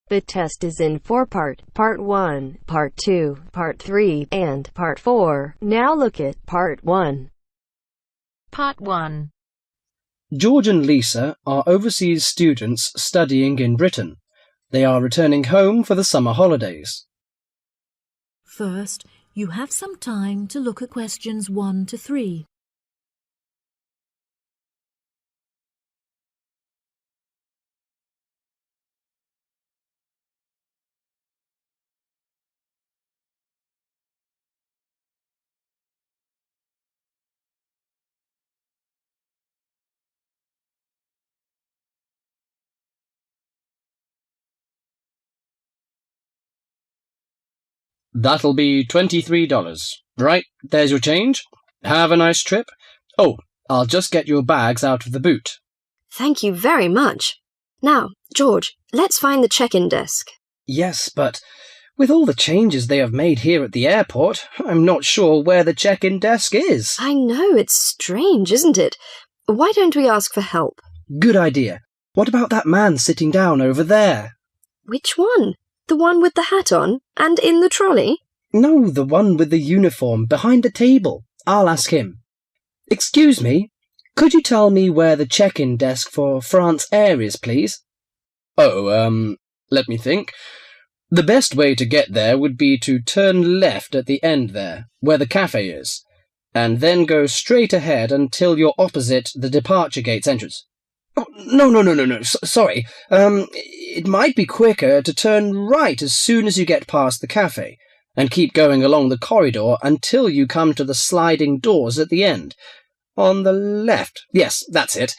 The test is in 4 parts. Part 1, Part 2, Part 3, and Part 4. Now look at Part 1. Part 1. George and Lisa are overseas students studying in Britain. They are returning home for the summer holidays. First, you have some time to look at questions 1 to 3. That'll be $23. Right, there's your change. Have a nice trip. Oh, I'll just get your bags out of the boot. Thank you very much. Now, George, let's find the check-in desk. Yes, but with all the changes they have made here at the airport, I'm not sure where the check-in desk is. I know, it's strange, isn't it? Why don't we ask for help? Good idea. What about that man sitting down over there? Which one? The one with the hat on and in the trolley? No, the one with the uniform behind the table. I'll ask him. Excuse me, could you tell me where the check-in desk for France Air is, please? Oh, let me think. The best way to get there would be to turn left at the end there, where the cafe is, and then go straight ahead until you're opposite the departure gates entrance. Oh, no. Sorry. It might be quicker to turn right as soon as you get past the cafe, and keep going along the corridor until you come to the sliding doors at the end. On the left. Yes, that's it.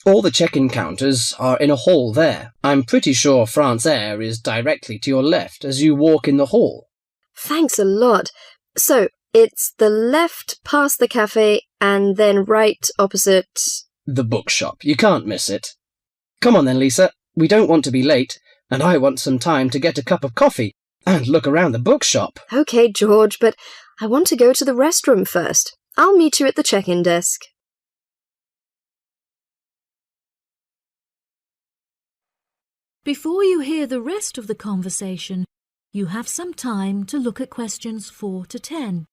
All the check-in counters are in a hall there. I'm pretty sure France Air is directly to your left as you walk in the hall. Thanks a lot. So, it's the left past the cafe and then right opposite... The bookshop. You can't miss it. Come on then, Lisa. We don't want to be late, and I want some time to get a cup of coffee and look around the bookshop. OK, George, but I want to go to the restroom first. I'll meet you at the check-in desk. Before you hear the rest of the conversation, you have some time to look at questions 4 to 10.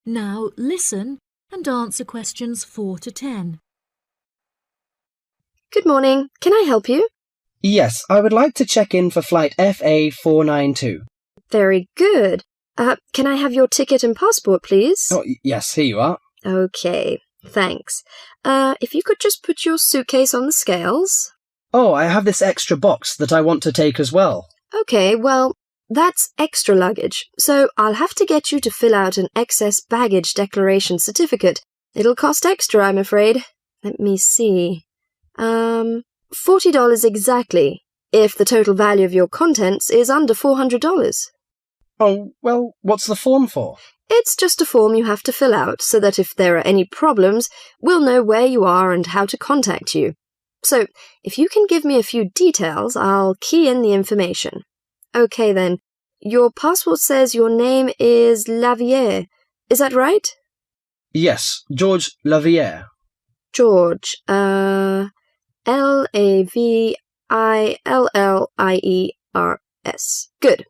Now listen and answer questions 4 to 10. Good morning. Can I help you? Yes, I would like to check in for flight FA492. Very good. Can I have your ticket and passport, please? Oh, yes, here you are. OK, thanks. If you could just put your suitcase on the scales. Oh, I have this extra box that I want to take as well. OK, well, that's extra luggage, so I'll have to get you to fill out an excess baggage declaration certificate. It'll cost extra, I'm afraid. Let me see. $40 exactly, if the total value of your contents is under $400. Oh, well, what's the form for? It's just a form you have to fill out so that if there are any problems, we'll know where you are and how to contact you. So, if you can give me a few details, I'll key in the information. OK then, your passport says your name is Lavier. Is that right? Yes, George Lavier. George, Lavillliers. Good.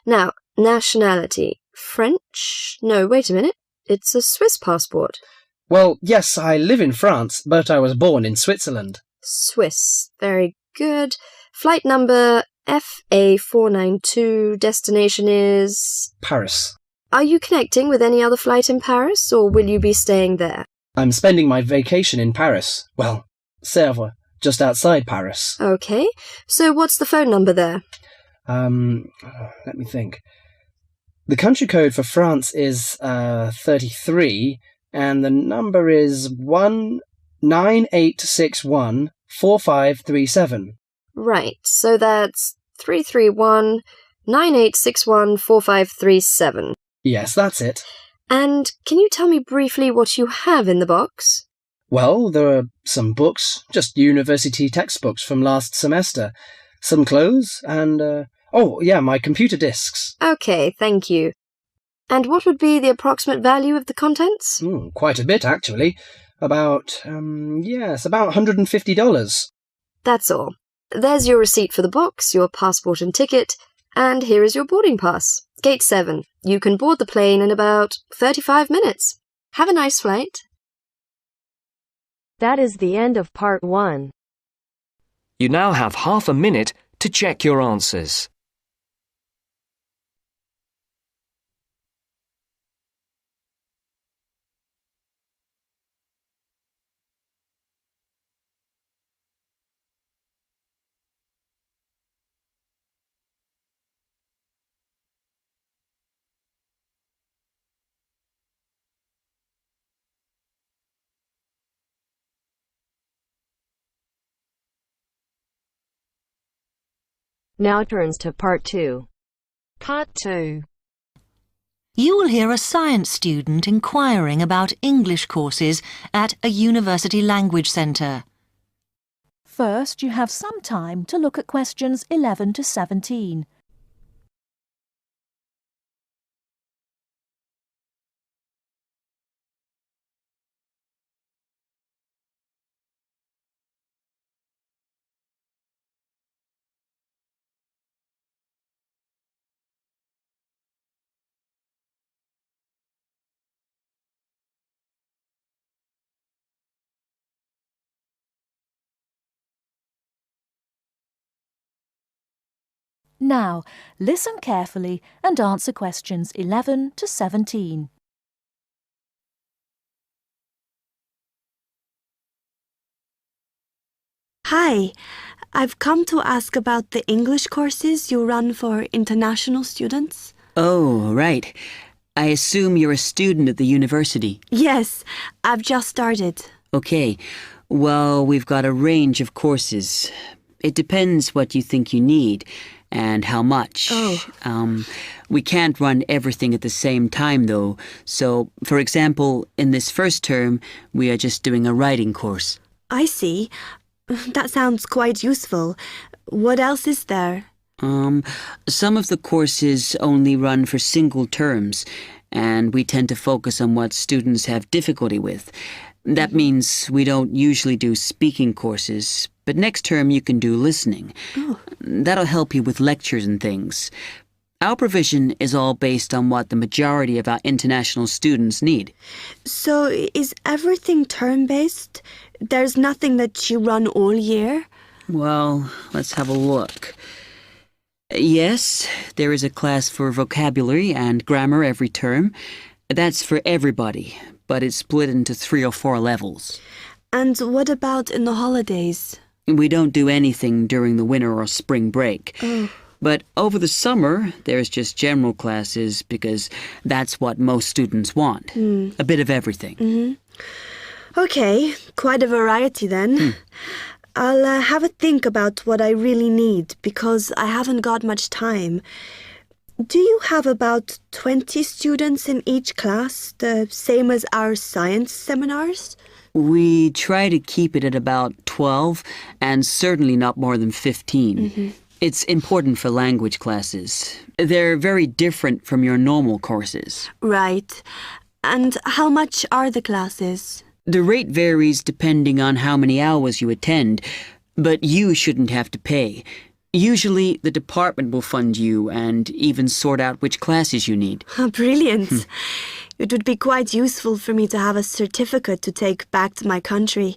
Now, nationality. French? No, wait a minute. It's a Swiss passport. Well, yes, I live in France, but I was born in Switzerland. Swiss. Very good. Flight number FA492. Destination is... Paris. Are you connecting with any other flight in Paris, or will you be staying there? I'm spending my vacation in Paris. Well, Sèvres, just outside Paris. OK. So what's the phone number there? Let me think. The country code for France is 33, and the number is 198614537. Right, so that's 331-9861-4537. Yes, that's it. And can you tell me briefly what you have in the box? Well, there are some books, just university textbooks from last semester, some clothes, and, my computer disks. Okay, thank you. And what would be the approximate value of the contents? Quite a bit, actually. About $150. That's all. There's your receipt for the books, your passport and ticket, and here is your boarding pass. Gate 7. You can board the plane in about 35 minutes. Have a nice flight. That is the end of part 1. You now have half a minute to check your answers. Now turns to part 2. Part 2. You will hear a science student inquiring about English courses at a university language centre. First, you have some time to look at questions 11 to 17. Now, listen carefully and answer questions 11 to 17. Hi, I've come to ask about the English courses you run for international students. Oh, right. I assume you're a student at the university. Yes, I've just started. Okay. Well, we've got a range of courses. It depends what you think you need and how much. We can't run everything at the same time, though. So, for example, in this first term, we are just doing a writing course. I see. That sounds quite useful. What else is there? Some of the courses only run for single terms, and we tend to focus on what students have difficulty with. That means we don't usually do speaking courses, but next term you can do listening. Oh. That'll help you with lectures and things. Our provision is all based on what the majority of our international students need. So, is everything term-based? There's nothing that you run all year? Well, let's have a look. Yes, there is a class for vocabulary and grammar every term. That's for everybody, but it's split into 3 or 4 levels. And what about in the holidays? We don't do anything during the winter or spring break. Oh. But over the summer, there's just general classes because that's what most students want. A bit of everything. Okay, quite a variety then. I'll have a think about what I really need because I haven't got much time. Do you have about 20 students in each class, the same as our science seminars? We try to keep it at about 12 and certainly not more than 15. It's important for language classes. They're very different from your normal courses. Right. And how much are the classes? The rate varies depending on how many hours you attend, but you shouldn't have to pay. Usually, the department will fund you and even sort out which classes you need. Brilliant. It would be quite useful for me to have a certificate to take back to my country.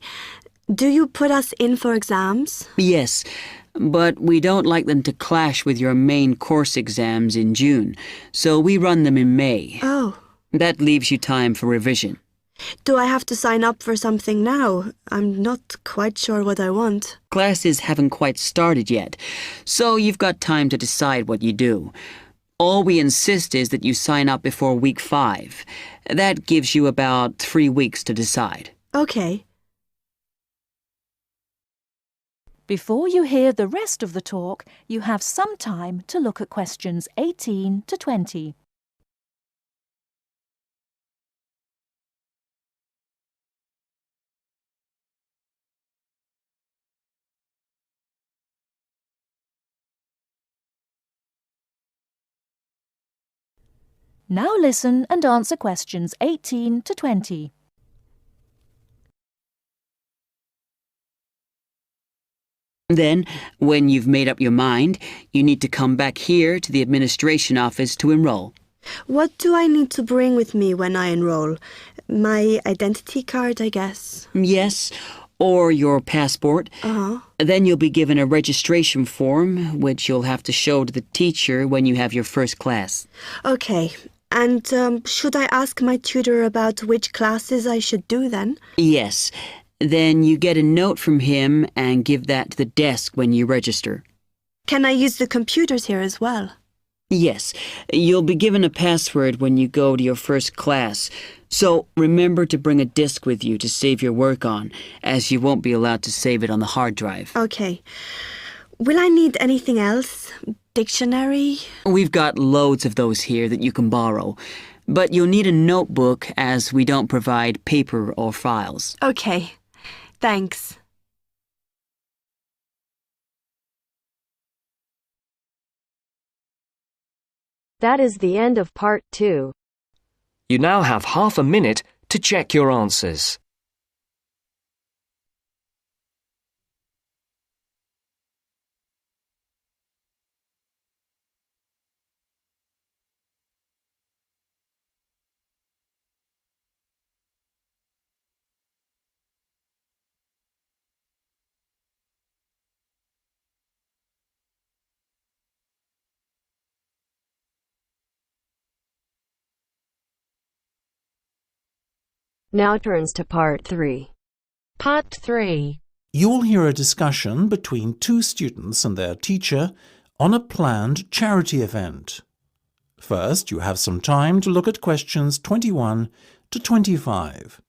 Do you put us in for exams? Yes, but we don't like them to clash with your main course exams in June, so we run them in May. Oh. That leaves you time for revision. Do I have to sign up for something now? I'm not quite sure what I want. Classes haven't quite started yet, so you've got time to decide what you do. All we insist is that you sign up before week 5. That gives you about 3 weeks to decide. Okay. Before you hear the rest of the talk, you have some time to look at questions 18 to 20. Now listen and answer questions 18 to 20. Then, when you've made up your mind, you need to come back here to the administration office to enroll. What do I need to bring with me when I enroll? My identity card, I guess. Yes, or your passport. Uh-huh. Then you'll be given a registration form, which you'll have to show to the teacher when you have your first class. Okay. And should I ask my tutor about which classes I should do then? Yes. Then you get a note from him and give that to the desk when you register. Can I use the computers here as well? Yes. You'll be given a password when you go to your first class. So remember to bring a disk with you to save your work on, as you won't be allowed to save it on the hard drive. Okay. Will I need anything else? Dictionary? We've got loads of those here that you can borrow. But you'll need a notebook, as we don't provide paper or files. Okay. Thanks. That is the end of part 2. You now have half a minute to check your answers. Now turns to part 3. Part 3. You'll hear a discussion between two students and their teacher on a planned charity event. First, you have some time to look at questions 21 to 25.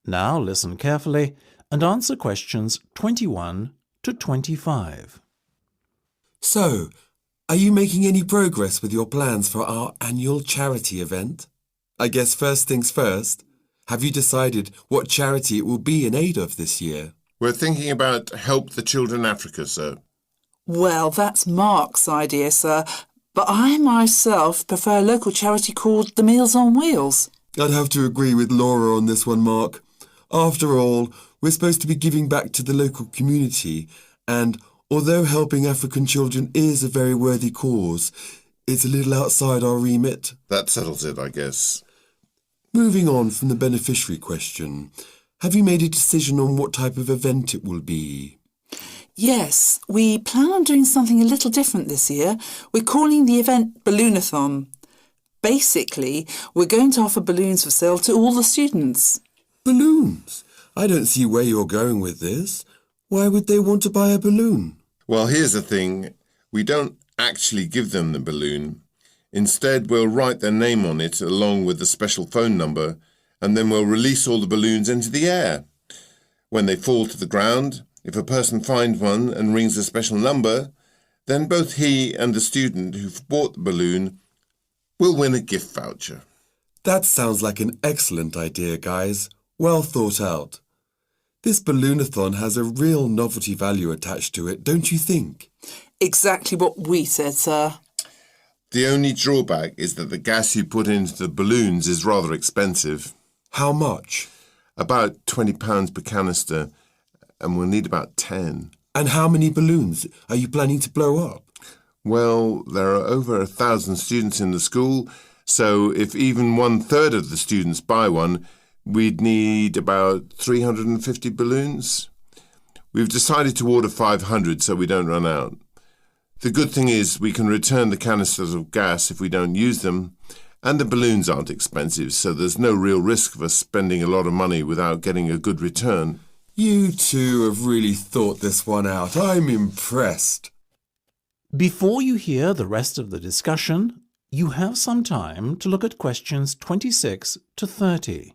Now listen carefully and answer questions 21 to 25. So, are you making any progress with your plans for our annual charity event? I guess first things first, have you decided what charity it will be in aid of this year? We're thinking about Help the Children Africa, sir. Well, that's Mark's idea, sir, but I myself prefer a local charity called the Meals on Wheels. I'd have to agree with Laura on this one, Mark. After all, we're supposed to be giving back to the local community, and although helping African children is a very worthy cause, it's a little outside our remit. That settles it, I guess. Moving on from the beneficiary question, have you made a decision on what type of event it will be? Yes, we plan on doing something a little different this year. We're calling the event Balloonathon. Basically, we're going to offer balloons for sale to all the students. Balloons? I don't see where you're going with this. Why would they want to buy a balloon? Well, here's the thing. We don't actually give them the balloon. Instead, we'll write their name on it along with the special phone number, and then we'll release all the balloons into the air. When they fall to the ground, if a person finds one and rings a special number, then both he and the student who've bought the balloon will win a gift voucher. That sounds like an excellent idea, guys. Well thought out. This Balloonathon has a real novelty value attached to it, don't you think? Exactly what we said, sir. The only drawback is that the gas you put into the balloons is rather expensive. How much? About £20 per canister, and we'll need about 10. And how many balloons are you planning to blow up? Well, there are over 1,000 students in the school, so if even 1/3 of the students buy one, we'd need about 350 balloons. We've decided to order 500 so we don't run out. The good thing is we can return the canisters of gas if we don't use them, and the balloons aren't expensive, so there's no real risk of us spending a lot of money without getting a good return. You two have really thought this one out. I'm impressed. Before you hear the rest of the discussion, you have some time to look at questions 26 to 30.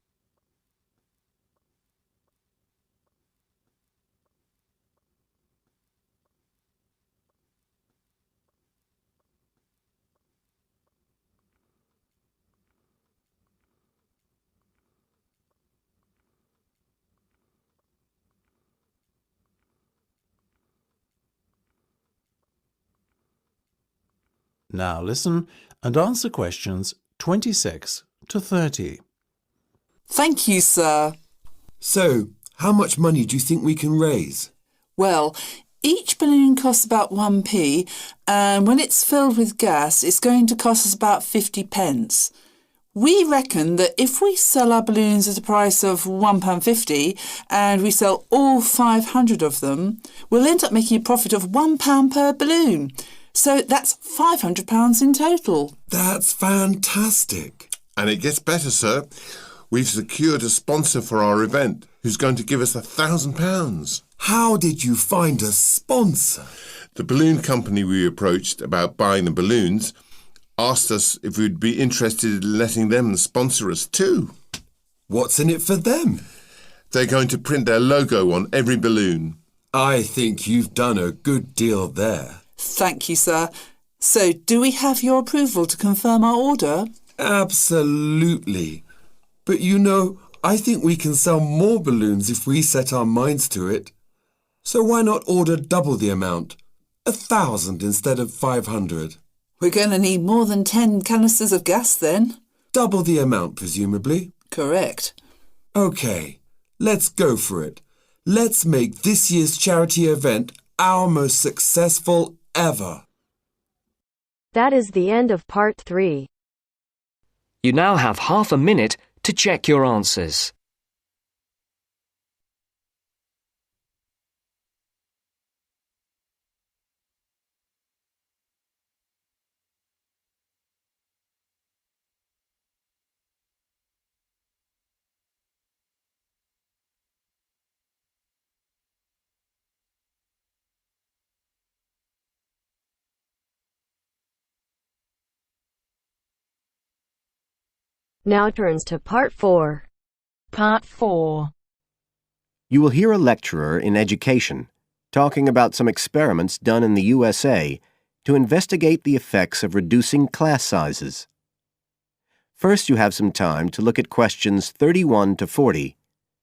Now listen and answer questions 26 to 30. Thank you, sir. So, how much money do you think we can raise? Well, each balloon costs about 1p, and when it's filled with gas, it's going to cost us about 50 pence. We reckon that if we sell our balloons at a price of £1.50 and we sell all 500 of them, we'll end up making a profit of £1 per balloon. So that's £500 in total. That's fantastic. And it gets better, sir. We've secured a sponsor for our event who's going to give us £1,000. How did you find a sponsor? The balloon company we approached about buying the balloons asked us if we'd be interested in letting them sponsor us too. What's in it for them? They're going to print their logo on every balloon. I think you've done a good deal there. Thank you, sir. So, do we have your approval to confirm our order? Absolutely. But you know, I think we can sell more balloons if we set our minds to it. So why not order double the amount? 1,000 instead of 500. We're going to need more than 10 canisters of gas then. Double the amount, presumably. Correct. OK, let's go for it. Let's make this year's charity event our most successful ever. That is the end of part 3. You now have half a minute to check your answers. Now turns to part 4. Part 4. You will hear a lecturer in education talking about some experiments done in the USA to investigate the effects of reducing class sizes. First, you have some time to look at questions 31 to 40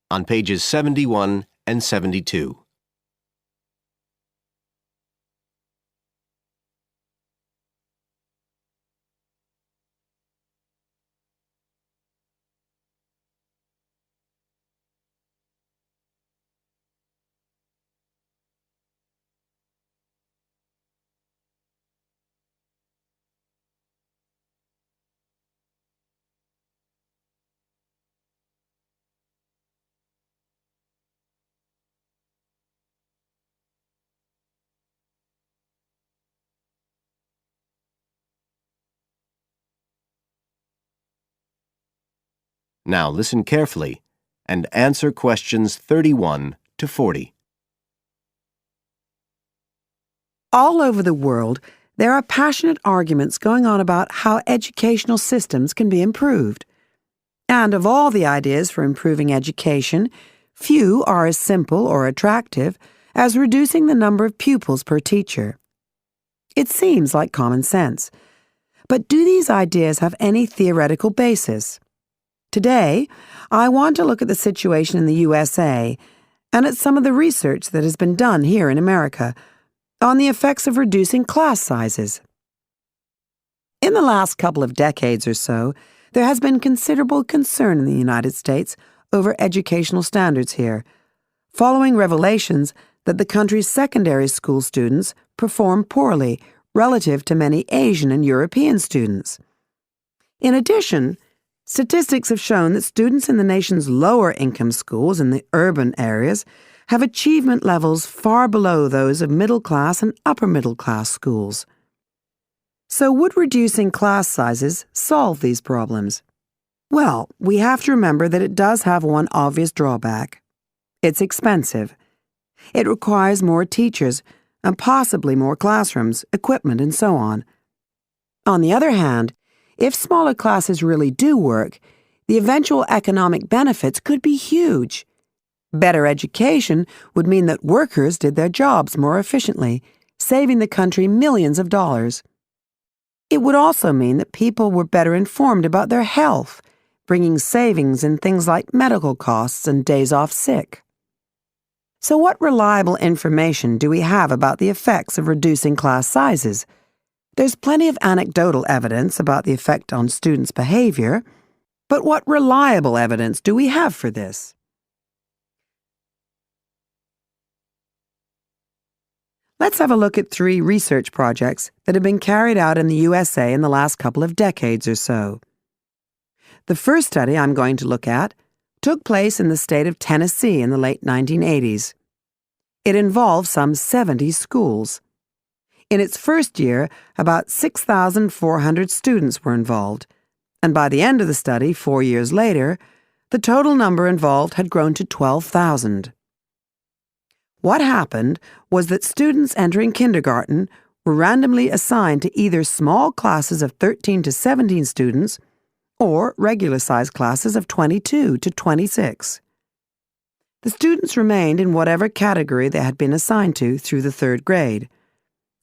on pages 71 and 72. Now listen carefully and answer questions 31 to 40. All over the world, there are passionate arguments going on about how educational systems can be improved. And of all the ideas for improving education, few are as simple or attractive as reducing the number of pupils per teacher. It seems like common sense. But do these ideas have any theoretical basis? Today, I want to look at the situation in the USA and at some of the research that has been done here in America on the effects of reducing class sizes. In the last couple of decades or so, there has been considerable concern in the United States over educational standards here, following revelations that the country's secondary school students perform poorly relative to many Asian and European students. In addition, statistics have shown that students in the nation's lower-income schools in the urban areas have achievement levels far below those of middle-class and upper-middle-class schools. So would reducing class sizes solve these problems? Well, we have to remember that it does have one obvious drawback. It's expensive. It requires more teachers and possibly more classrooms, equipment, and so on. On the other hand, if smaller classes really do work, the eventual economic benefits could be huge. Better education would mean that workers did their jobs more efficiently, saving the country millions of dollars. It would also mean that people were better informed about their health, bringing savings in things like medical costs and days off sick. So what reliable information do we have about the effects of reducing class sizes? There's plenty of anecdotal evidence about the effect on students' behavior, but what reliable evidence do we have for this? Let's have a look at 3 research projects that have been carried out in the USA in the last couple of decades or so. The first study I'm going to look at took place in the state of Tennessee in the late 1980s. It involved some 70 schools. In its first year, about 6,400 students were involved, and by the end of the study, 4 years later, the total number involved had grown to 12,000. What happened was that students entering kindergarten were randomly assigned to either small classes of 13 to 17 students or regular-sized classes of 22 to 26. The students remained in whatever category they had been assigned to through the 3rd grade,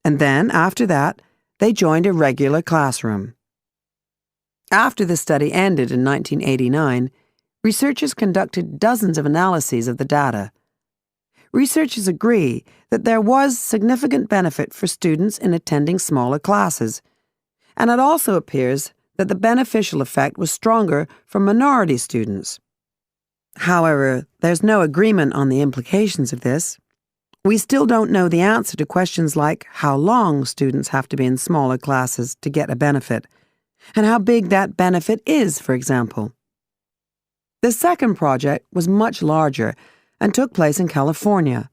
and then, after that, they joined a regular classroom. After the study ended in 1989, researchers conducted dozens of analyses of the data. Researchers agree that there was significant benefit for students in attending smaller classes, and it also appears that the beneficial effect was stronger for minority students. However, there's no agreement on the implications of this. We still don't know the answer to questions like how long students have to be in smaller classes to get a benefit, and how big that benefit is, for example. The second project was much larger and took place in California.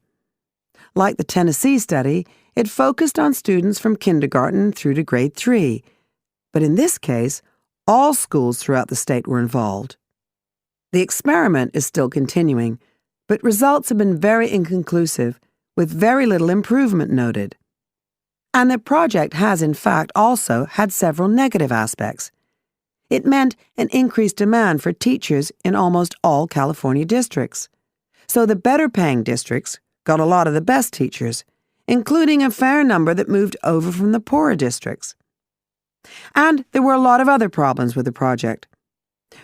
Like the Tennessee study, it focused on students from kindergarten through to grade 3, but in this case, all schools throughout the state were involved. The experiment is still continuing, but results have been very inconclusive, with very little improvement noted. And the project has, in fact, also had several negative aspects. It meant an increased demand for teachers in almost all California districts. So the better-paying districts got a lot of the best teachers, including a fair number that moved over from the poorer districts. And there were a lot of other problems with the project.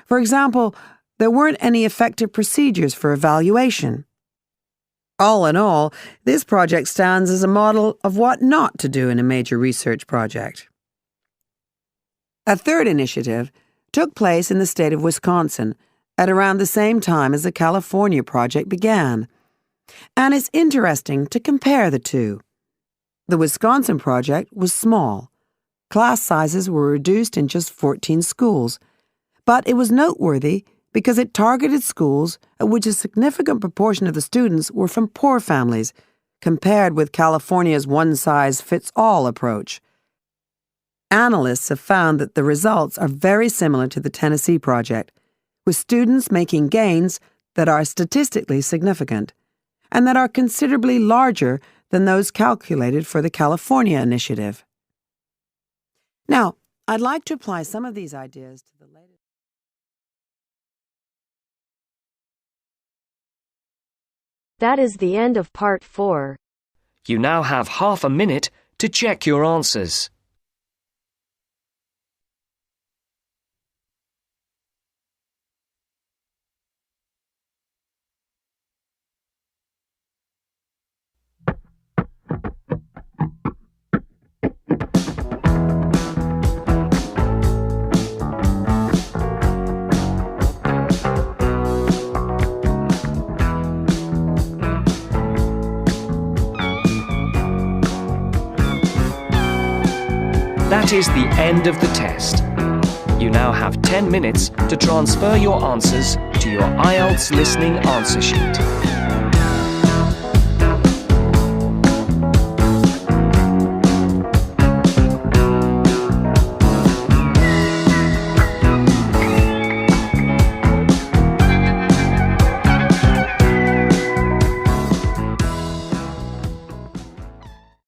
For example, there weren't any effective procedures for evaluation. All in all, this project stands as a model of what not to do in a major research project. A third initiative took place in the state of Wisconsin at around the same time as the California project began, and it's interesting to compare the two. The Wisconsin project was small. Class sizes were reduced in just 14 schools, but it was noteworthy because it targeted schools at which a significant proportion of the students were from poor families, compared with California's one-size-fits-all approach. Analysts have found that the results are very similar to the Tennessee project, with students making gains that are statistically significant, and that are considerably larger than those calculated for the California initiative. Now, I'd like to apply some of these ideas to the latest. That is the end of part 4. You now have half a minute to check your answers. That is the end of the test. You now have 10 minutes to transfer your answers to your Ielts listening answer sheet.